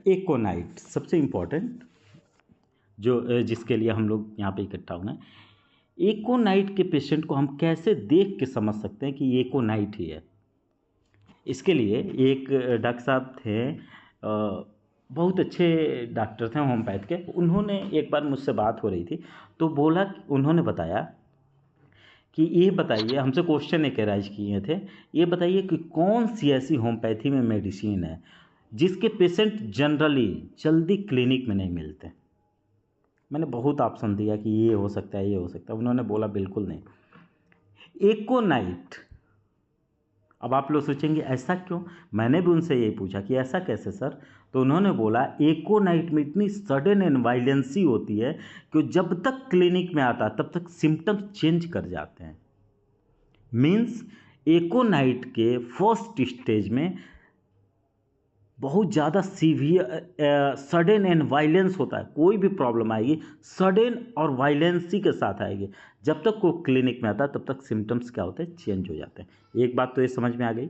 एकोनाइट सबसे इम्पोर्टेंट जो जिसके लिए हम लोग यहाँ पे इकट्ठा हुए हैं। एकोनाइट के पेशेंट को हम कैसे देख के समझ सकते हैं कि ये एकोनाइट ही है? इसके लिए एक डॉक्टर साहब थे, बहुत अच्छे डॉक्टर थे होम्योपैथ के। उन्होंने एक बार मुझसे बात हो रही थी तो बोला, उन्होंने बताया कि ये बताइए, हमसे क्वेश्चन एक राइज किए थे, ये बताइए कि कौन सी ऐसी होम्योपैथी में मेडिसिन है जिसके पेशेंट जनरली जल्दी क्लिनिक में नहीं मिलते। मैंने बहुत ऑप्शन दिया कि ये हो सकता है, ये हो सकता है। उन्होंने बोला बिल्कुल नहीं, एकोनाइट। अब आप लोग सोचेंगे ऐसा क्यों? मैंने भी उनसे यही पूछा कि ऐसा कैसे सर? तो उन्होंने बोला एकोनाइट में इतनी सडन एंड वायलेंसी होती है कि जब तक क्लिनिक में आता तब तक सिम्टम्स चेंज कर जाते हैं। मीन्स एकोनाइट के फर्स्ट स्टेज में बहुत ज़्यादा सीवियर सडन एंड वायलेंस होता है। कोई भी प्रॉब्लम आएगी सडन और वायलेंसी के साथ आएगी। जब तक वो क्लिनिक में आता है तब तक सिम्टम्स क्या होते हैं? चेंज हो जाते हैं। एक बात तो ये समझ में आ गई।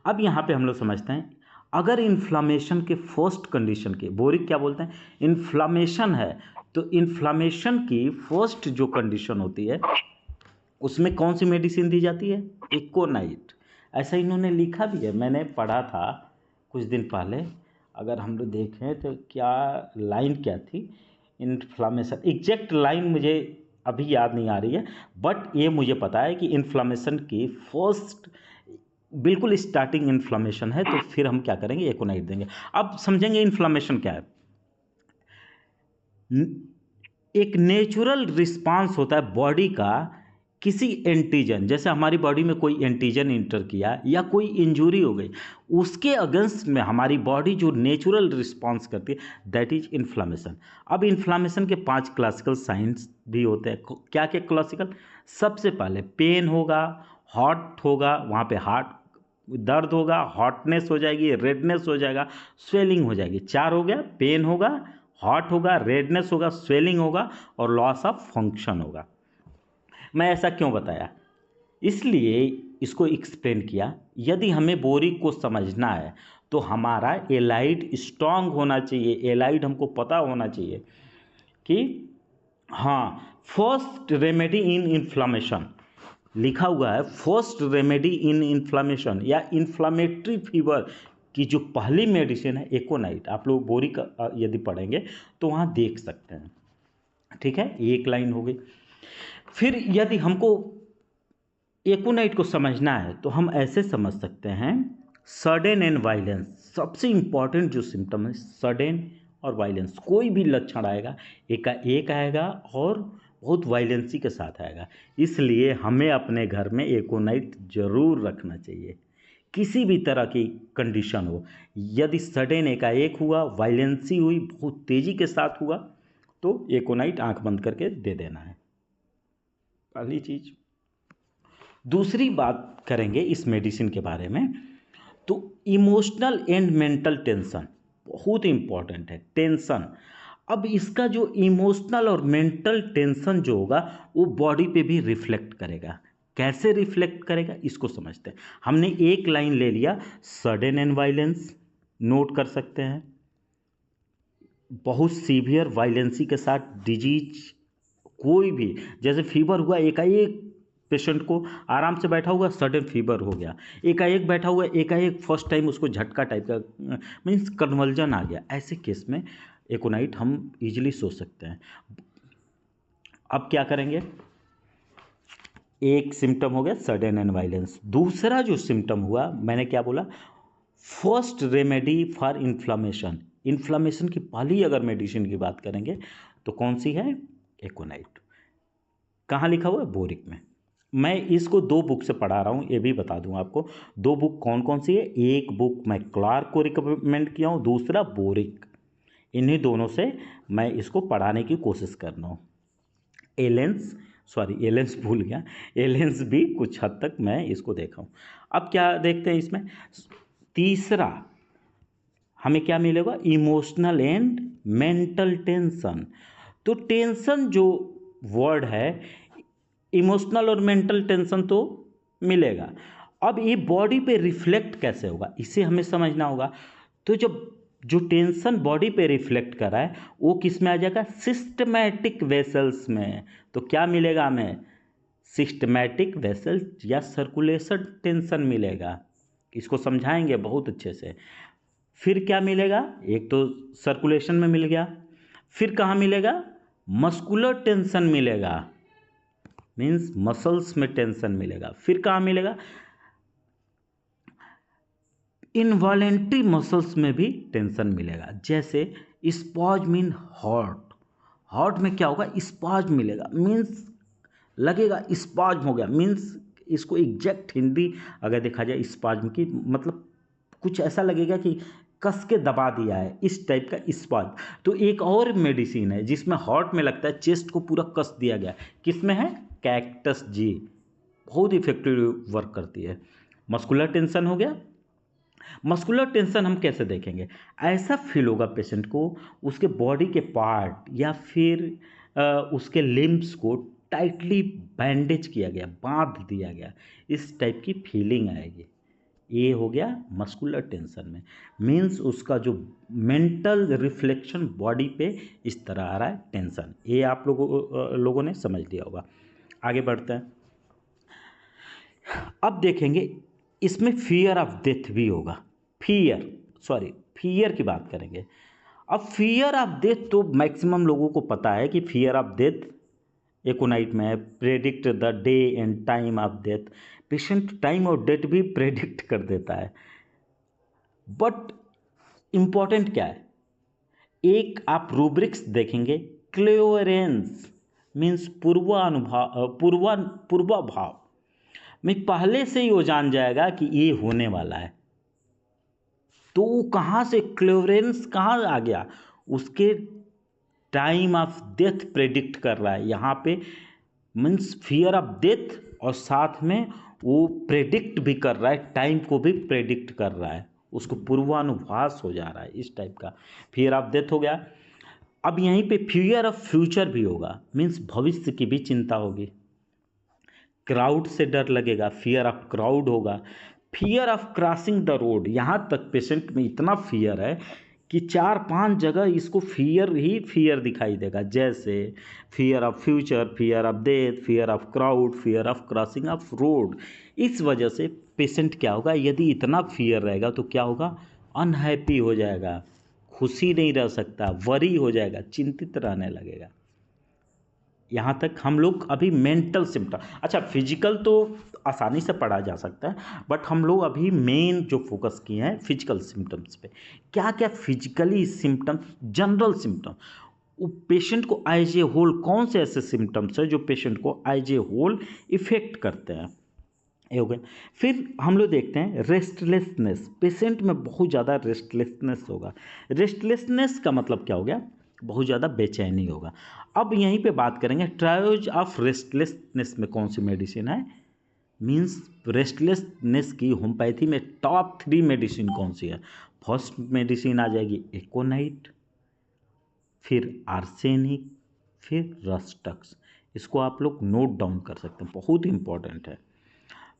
अब यहाँ पे हम लोग समझते हैं, अगर इन्फ्लामेशन के फर्स्ट कंडीशन के, बोरिक क्या बोलते हैं, इन्फ्लामेशन है, तो इन्फ्लामेशन की फर्स्ट जो कंडीशन होती है उसमें कौन सी मेडिसिन दी जाती है? एकोनाइट। ऐसा इन्होंने लिखा भी है, मैंने पढ़ा था कुछ दिन पहले। अगर हम लोग देखें तो क्या लाइन क्या थी, इन्फ्लामेशन, एग्जैक्ट लाइन मुझे अभी याद नहीं आ रही है, बट ये मुझे पता है कि इन्फ्लामेशन की फर्स्ट बिल्कुल स्टार्टिंग इन्फ्लामेशन है तो फिर हम क्या करेंगे? एकोनाइट देंगे। अब समझेंगे इन्फ्लामेशन क्या है। एक नेचुरल रिस्पांस होता है बॉडी का किसी एंटीजन, जैसे हमारी बॉडी में कोई एंटीजन इंटर किया या कोई इंजरी हो गई, उसके अगेंस्ट में हमारी बॉडी जो नेचुरल रिस्पांस करती है, दैट इज इन्फ्लामेशन। अब इन्फ्लामेशन के 5 क्लासिकल साइंस भी होते हैं। क्या क्या क्लासिकल? सबसे पहले पेन होगा, हॉट होगा, वहाँ पे हार्ट दर्द होगा, हॉटनेस हो जाएगी, रेडनेस हो जाएगा, स्वेलिंग हो जाएगी। 4 हो गया, पेन होगा, हॉट होगा, रेडनेस होगा, स्वेलिंग होगा और लॉस ऑफ फंक्शन होगा। मैं ऐसा क्यों बताया? इसलिए इसको एक्सप्लेन किया। यदि हमें बोरिक को समझना है तो हमारा एलाइड स्ट्रांग होना चाहिए। एलाइड हमको पता होना चाहिए कि हाँ, फर्स्ट रेमेडी इन इन्फ्लामेशन लिखा हुआ है। फर्स्ट रेमेडी इन इन्फ्लामेशन या इन्फ्लामेटरी फीवर की जो पहली मेडिसिन है एकोनाइट। आप लोग बोरिक यदि पढ़ेंगे तो वहाँ देख सकते हैं। ठीक है, एक लाइन हो गई। फिर यदि हमको एकोनाइट को समझना है तो हम ऐसे समझ सकते हैं, सडन एंड वायलेंस सबसे इंपॉर्टेंट जो सिम्टम है, सडन और वायलेंस। कोई भी लक्षण आएगा एकाएक आएगा और बहुत वायलेंसी के साथ आएगा। इसलिए हमें अपने घर में एकोनाइट जरूर रखना चाहिए। किसी भी तरह की कंडीशन हो, यदि सडन एकाएक हुआ, वायलेंसी हुई, बहुत तेजी के साथ हुआ, तो एकोनाइट आंख बंद करके दे देना है, पहली चीज। दूसरी बात करेंगे इस मेडिसिन के बारे में, तो इमोशनल एंड मेंटल टेंशन बहुत इंपॉर्टेंट है। टेंशन, अब इसका जो इमोशनल और मेंटल टेंशन जो होगा वो बॉडी पे भी रिफ्लेक्ट करेगा। कैसे रिफ्लेक्ट करेगा इसको समझते हैं। हमने एक लाइन ले लिया, सडन एंड वायलेंस नोट कर सकते हैं, बहुत सीवियर वायलेंसी के साथ डिजीज, कोई भी, जैसे फीवर हुआ एकाएक, पेशेंट को आराम से बैठा हुआ सडन फीवर हो गया, एकाएक बैठा हुआ एकाएक फर्स्ट टाइम उसको झटका टाइप का मीन्स कन्वल्जन आ गया, ऐसे केस में एकोनाइट हम इजीली सोच सकते हैं। अब क्या करेंगे? एक सिम्टम हो गया सडन एंड वायलेंस। दूसरा जो सिम्टम हुआ, मैंने क्या बोला, first remedy for inflammation. Inflammation की पहली अगर मेडिसिन की बात करेंगे तो कौन सी है? एकोनाइट। कहाँ लिखा हुआ है? बोरिक में। मैं इसको 2 बुक से पढ़ा रहा हूँ, ये भी बता दूँ आपको। 2 बुक कौन कौन सी है? एक बुक मैं क्लार्क को रिकमेंड किया हूँ, दूसरा बोरिक। इन्हीं दोनों से मैं इसको पढ़ाने की कोशिश कर रहा हूँ। एलेंस भूल गया, एलेंस भी कुछ हद तक मैं इसको देखा हूँ। अब क्या देखते हैं इसमें? तीसरा हमें क्या मिलेगा? Emotional and mental tension. तो टेंशन जो वर्ड है, इमोशनल और मेंटल टेंशन तो मिलेगा। अब ये बॉडी पे रिफ्लेक्ट कैसे होगा इसे हमें समझना होगा। तो जब जो टेंशन बॉडी पे रिफ्लेक्ट कर रहा है वो किस में आ जाएगा, सिस्टमैटिक वेसल्स में। तो क्या मिलेगा हमें, सिस्टमैटिक वेसल्स या सर्कुलेशन टेंशन मिलेगा। इसको समझाएंगे बहुत अच्छे से। फिर क्या मिलेगा, एक तो सर्कुलेशन में मिल गया, फिर कहाँ मिलेगा, मस्कुलर टेंशन मिलेगा, मीन्स मसल्स में टेंशन मिलेगा। फिर कहाँ मिलेगा, इनवॉलेंट्री मसल्स में भी टेंशन मिलेगा। जैसे स्पॉज मीन हॉट, हॉट में क्या होगा, स्पॉज मिलेगा, मीन्स लगेगा स्पॉज हो गया, मीन्स इसको एग्जैक्ट हिंदी अगर देखा जाए स्पॉज की मतलब कुछ ऐसा लगेगा कि कस के दबा दिया है, इस टाइप का स्पॉज। तो एक और मेडिसिन है जिसमें हॉट में लगता है चेस्ट को पूरा कस दिया गया, किस में है, कैक्टस जी, बहुत इफेक्टिव वर्क करती है। मस्कुलर टेंशन हो गया। मस्कुलर टेंशन हम कैसे देखेंगे, ऐसा फील होगा पेशेंट को उसके बॉडी के पार्ट या फिर उसके लिम्ब्स को टाइटली बैंडेज किया गया, बांध दिया गया, इस टाइप की फीलिंग आएगी। ये हो गया मस्कुलर टेंशन में, मीन्स उसका जो मेंटल रिफ्लेक्शन बॉडी पे इस तरह आ रहा है टेंशन। ये आप लोगों ने समझ लिया होगा। आगे बढ़ते हैं। अब देखेंगे इसमें फियर ऑफ डेथ भी होगा, फियर की बात करेंगे। अब फियर ऑफ डेथ तो मैक्सिमम लोगों को पता है कि फियर ऑफ डेथ एकोनाइट में है, predict the day and time of death. Patient time और डेट भी प्रेडिक्ट कर देता है। बट इंपॉर्टेंट क्या है, एक आप रूब्रिक्स देखेंगे, क्लेयरेंस मीन्स पूर्वाभाव में पहले से ही वो जान जाएगा कि ये होने वाला है। तो कहाँ से क्लेयरेंस कहाँ आ गया, उसके टाइम ऑफ डेथ प्रेडिक्ट कर रहा है यहाँ पे, मीन्स फियर ऑफ डेथ, और साथ में वो प्रेडिक्ट भी कर रहा है, टाइम को भी प्रेडिक्ट कर रहा है, उसको पूर्वानुभास हो जा रहा है, इस टाइप का फियर ऑफ डेथ हो गया। अब यहीं पे फियर ऑफ फ्यूचर भी होगा, मीन्स भविष्य की भी चिंता होगी। क्राउड से डर लगेगा, फियर ऑफ क्राउड होगा। Fear of crossing the road, यहाँ तक पेशेंट में इतना फियर है कि 4-5 जगह इसको फियर ही फियर दिखाई देगा, जैसे fear of future, fear of death, fear of crowd, fear of crossing of road. इस वजह से पेशेंट क्या होगा, यदि इतना फियर रहेगा तो क्या होगा, अनहैप्पी हो जाएगा, खुशी नहीं रह सकता, वरी हो जाएगा, चिंतित रहने लगेगा। यहाँ तक हम लोग अभी मेंटल सिम्टम, अच्छा फिजिकल तो आसानी से पढ़ा जा सकता है, बट हम लोग अभी मेन जो फोकस किए हैं फिजिकल सिम्टम्स पे। क्या क्या फिजिकली सिम्टम्स, जनरल सिम्टम, वो पेशेंट को एज ए होल कौन से ऐसे सिम्टम्स है जो पेशेंट को एज ए होल इफेक्ट करते हैं, ये हो गए। फिर हम लोग देखते हैं रेस्टलेसनेस, पेशेंट में बहुत ज़्यादा रेस्टलेसनेस होगा। रेस्टलेसनेस का मतलब क्या हो गया, बहुत ज़्यादा बेचैनी होगा। अब यहीं पे बात करेंगे ट्रायोज ऑफ रेस्टलेसनेस में कौन सी मेडिसिन है, मीन्स रेस्टलेसनेस की होम्योपैथी में टॉप 3 मेडिसिन कौन सी है। फर्स्ट मेडिसिन आ जाएगी एकोनाइट, फिर आर्सेनिक, फिर रस्टक्स। इसको आप लोग नोट डाउन कर सकते हैं, बहुत इंपॉर्टेंट है।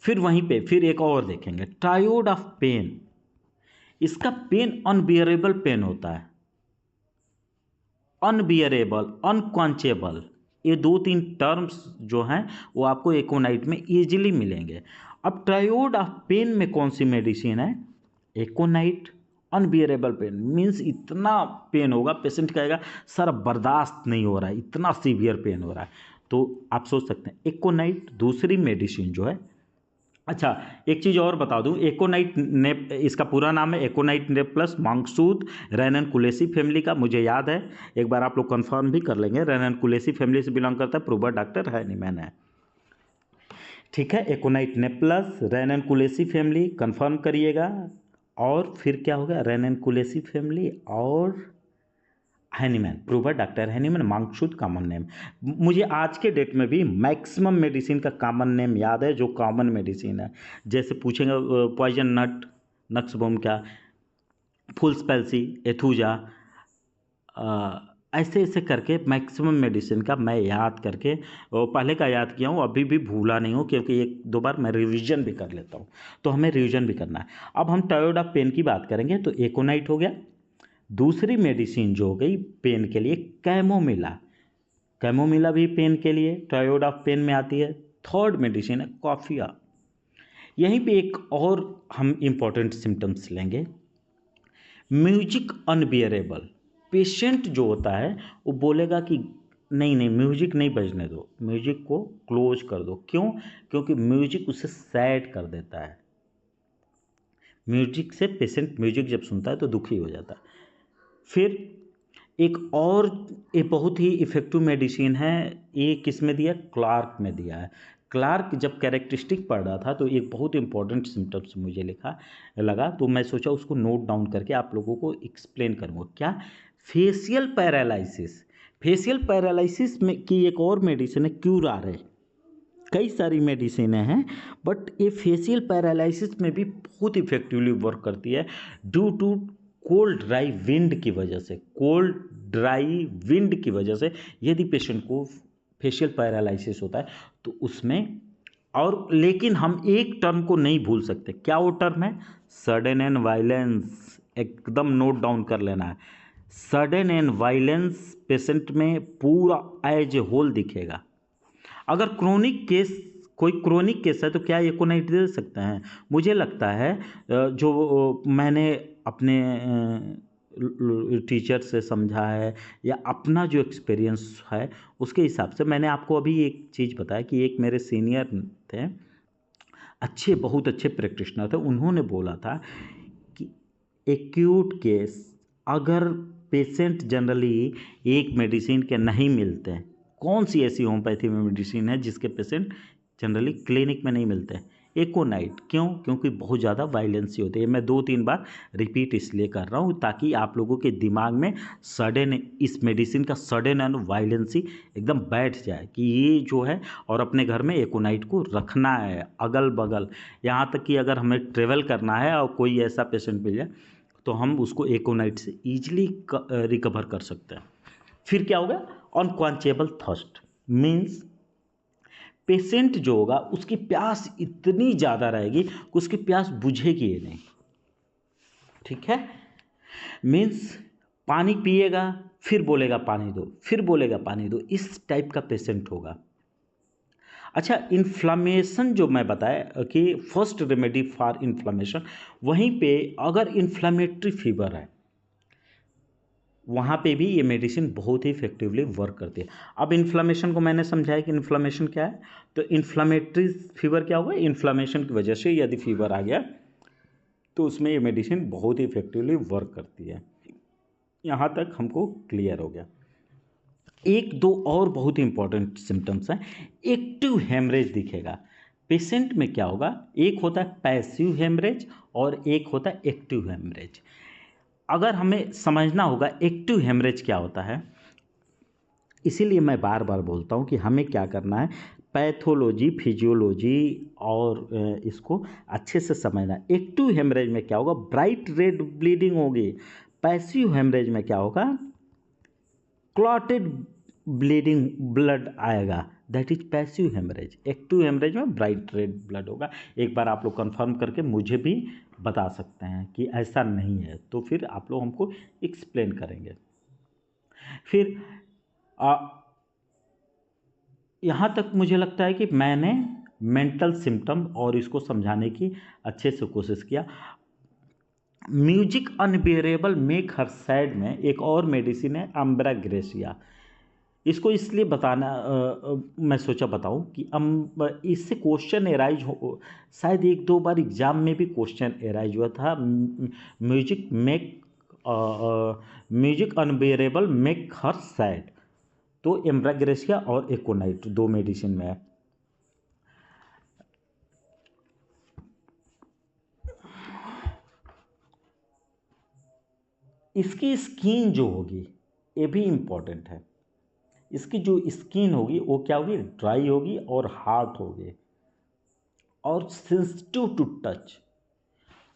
फिर वहीं पे फिर एक और देखेंगे ट्रायोड ऑफ पेन, इसका पेन अनबियरेबल पेन होता है, अनबियरेबल, अनक्वांचेबल, ये 2-3 टर्म्स जो हैं वो आपको एकोनाइट में इजीली मिलेंगे। अब ट्रायोड ऑफ पेन में कौन सी मेडिसिन है, एकोनाइट। अनबियरेबल पेन मीन्स इतना पेन होगा, पेशेंट कहेगा सर बर्दाश्त नहीं हो रहा है, इतना सीवियर पेन हो रहा है, तो आप सोच सकते हैं एकोनाइट दूसरी मेडिसिन जो है। अच्छा एक चीज़ और बता दूं, एकोनाइट ने, इसका पूरा नाम है एकोनाइट ने प्लस मांगसूद रैनन-कुलेसी फैमिली का, मुझे याद है, एक बार आप लोग कंफर्म भी कर लेंगे, रैनन-कुलेसी फैमिली से बिलोंग करता है, प्रूवर डॉक्टर हैनीमैन है, ठीक है। एकोनाइट ने प्लस रैनन-कुलेसी फैमिली कंफर्म करिएगा। और फिर क्या होगा, रैनन-कुलेसी फैमिली और हैनीमैन, प्रूवर डॉक्टर हैनीमैन, मांगसूद कॉमन नेम। मुझे आज के डेट में भी मैक्सिमम मेडिसिन का कॉमन नेम याद है जो कॉमन मेडिसिन है। जैसे पूछेंगे पॉइजन नट, नक्सबोम क्या, फुल्स पैल्सी, एथुजा, ऐसे ऐसे करके मैक्सिमम मेडिसिन का मैं याद करके पहले का याद किया हूँ, अभी भी भूला नहीं हूँ, क्योंकि 1-2 बार मैं रिवीजन भी कर लेता हूँ, तो हमें रिवीजन भी करना है। अब हम टायर्ड ऑफ पेन की बात करेंगे तो एकोनाइट हो गया, दूसरी मेडिसिन जो हो गई पेन के लिए कैमोमिला, कैमोमिला भी पेन के लिए ट्रायोड ऑफ पेन में आती है। थर्ड मेडिसिन है कॉफिया। यहीं पे एक और हम इम्पॉर्टेंट सिम्टम्स लेंगे, म्यूजिक अनबियरेबल। पेशेंट जो होता है वो बोलेगा कि नहीं नहीं म्यूजिक नहीं बजने दो, म्यूजिक को क्लोज कर दो। क्यों? क्योंकि म्यूजिक उसे सैड कर देता है। म्यूजिक से पेशेंट म्यूजिक जब सुनता है तो दुखी हो जाता है। फिर एक और एक बहुत ही इफ़ेक्टिव मेडिसिन है, ये किस में दिया? क्लार्क में दिया है। क्लार्क जब कैरेक्टरिस्टिक पढ़ रहा था तो एक बहुत इंपॉर्टेंट सिम्टम्स मुझे लगा, तो मैं सोचा उसको नोट डाउन करके आप लोगों को एक्सप्लेन करूँगा। क्या? Facial paralysis. फेशियल पैरालिसिस में की एक और मेडिसिन है क्यूरार है। कई सारी मेडिसिन हैं बट ये फेशियल पैरालिसिस में भी बहुत इफेक्टिवली वर्क करती है due to cold dry wind की वजह से। कोल्ड ड्राई विंड की वजह से यदि पेशेंट को फेशियल पैरालिसिस होता है तो उसमें, और लेकिन हम एक टर्म को नहीं भूल सकते। क्या वो टर्म है? Sudden and violence. एकदम नोट डाउन कर लेना है। सडन एंड वायलेंस पेशेंट में पूरा एज ए होल दिखेगा। अगर कोई क्रोनिक केस है तो क्या एकोनाइट दे सकते हैं? मुझे लगता है जो मैंने अपने टीचर से समझा है या अपना जो एक्सपीरियंस है उसके हिसाब से मैंने आपको अभी एक चीज़ बताया कि एक मेरे सीनियर थे, बहुत अच्छे प्रैक्टिशनर थे, उन्होंने बोला था कि एक्यूट केस अगर पेशेंट जनरली एक मेडिसिन के नहीं मिलते हैं, कौन सी ऐसी होम्योपैथी में मेडिसिन है जिसके पेशेंट जनरली क्लिनिक में नहीं मिलते हैं? एकोनाइट। क्यों? क्योंकि बहुत ज़्यादा वायलेंसी होती है। मैं 2-3 बार रिपीट इसलिए कर रहा हूँ ताकि आप लोगों के दिमाग में सडन इस मेडिसिन का सडन एंड वायलेंसी एकदम बैठ जाए कि ये जो है, और अपने घर में एकोनाइट को रखना है अगल बगल। यहाँ तक कि अगर हमें ट्रेवल करना है और कोई ऐसा पेशेंट मिल जाए तो हम उसको एकोनाइट से ईजिली रिकवर कर सकते हैं। फिर क्या होगा? अनक्वेंचेबल थर्स्ट मीन्स पेशेंट जो होगा उसकी प्यास इतनी ज़्यादा रहेगी कि उसकी प्यास बुझेगी ही नहीं। ठीक है? मीन्स पानी पिएगा फिर बोलेगा पानी दो, फिर बोलेगा पानी दो, इस टाइप का पेशेंट होगा। अच्छा, इन्फ्लामेशन जो मैं बताया कि फर्स्ट रेमेडी फॉर इन्फ्लामेशन, वहीं पे अगर इन्फ्लामेटरी फीवर है वहाँ पे भी ये मेडिसिन बहुत ही इफेक्टिवली वर्क करती है। अब इन्फ्लामेशन को मैंने समझाया कि इन्फ्लामेशन क्या है, तो इन्फ्लामेटरी फीवर क्या होगा? इन्फ्लामेशन की वजह से यदि फीवर आ गया तो उसमें ये मेडिसिन बहुत ही इफेक्टिवली वर्क करती है। यहाँ तक हमको क्लियर हो गया। एक दो और बहुत ही इंपॉर्टेंट सिम्टम्स हैं। एक्टिव हेमरेज दिखेगा पेशेंट में। क्या होगा? एक होता है पैसिव हेमरेज और एक होता है एक्टिव हेमरेज। अगर हमें समझना होगा एक्टिव हेमरेज क्या होता है, इसीलिए मैं बार बार बोलता हूँ कि हमें क्या करना है, पैथोलॉजी फिजियोलॉजी और इसको अच्छे से समझना। एक्टिव हेमरेज में क्या होगा? ब्राइट रेड ब्लीडिंग होगी। पैसिव हेमरेज में क्या होगा? क्लॉटेड ब्लीडिंग ब्लड आएगा, that is passive haemorrhage. Active haemorrhage में ब्राइट रेड ब्लड होगा। एक बार आप लोग कंफर्म करके मुझे भी बता सकते हैं कि ऐसा नहीं है, तो फिर आप लोग हमको एक्सप्लेन करेंगे। फिर यहाँ तक मुझे लगता है कि मैंने मेंटल सिम्टम और इसको समझाने की अच्छे से कोशिश किया। Music unbearable make her sad में एक और मेडिसिन है अम्ब्राग्रेसिया। इसको इसलिए बताना मैं सोचा बताऊं कि इससे क्वेश्चन एराइज हो, शायद 1-2 बार एग्जाम में भी क्वेश्चन एराइज हुआ था। Music unbearable make her sad, तो एम्ब्राग्रेसिया और एकोनाइट 2 मेडिसिन में है। इसकी स्किन जो होगी ये भी इम्पॉर्टेंट है। इसकी जो स्किन होगी वो क्या होगी? ड्राई होगी और हार्ड होगी और सेंसिटिव टू टच।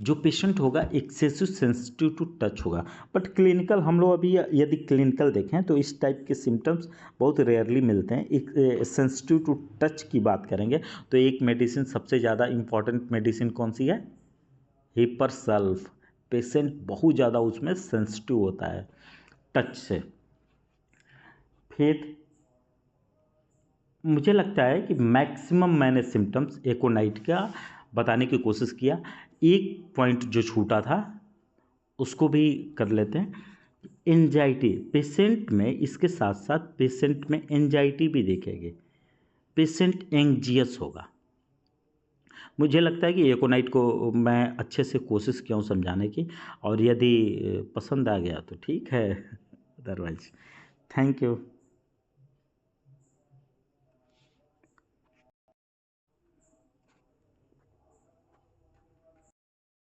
जो पेशेंट होगा एक्सेसिव सेंसिटिव टू टच होगा। बट क्लिनिकल हम लोग अभी यदि क्लिनिकल देखें तो इस टाइप के सिम्टम्स बहुत रेयरली मिलते हैं। एक सेंसिटिव टू टच की बात करेंगे तो एक मेडिसिन सबसे ज़्यादा इम्पॉर्टेंट मेडिसिन कौन सी है? हिपरसल्फ। पेशेंट बहुत ज़्यादा उसमें सेंसिटिव होता है टच से। फिर मुझे लगता है कि मैक्सिमम मैंने सिम्टम्स एकोनाइट का बताने की कोशिश किया। एक पॉइंट जो छूटा था उसको भी कर लेते हैं। एंजाइटी पेशेंट में, इसके साथ साथ पेशेंट में एंजाइटी भी देखेंगे, पेशेंट एंग्जियस होगा। मुझे लगता है कि एकोनाइट को मैं अच्छे से कोशिश किया हूँ समझाने की, और यदि पसंद आ गया तो ठीक है, अदरवाइज थैंक यू।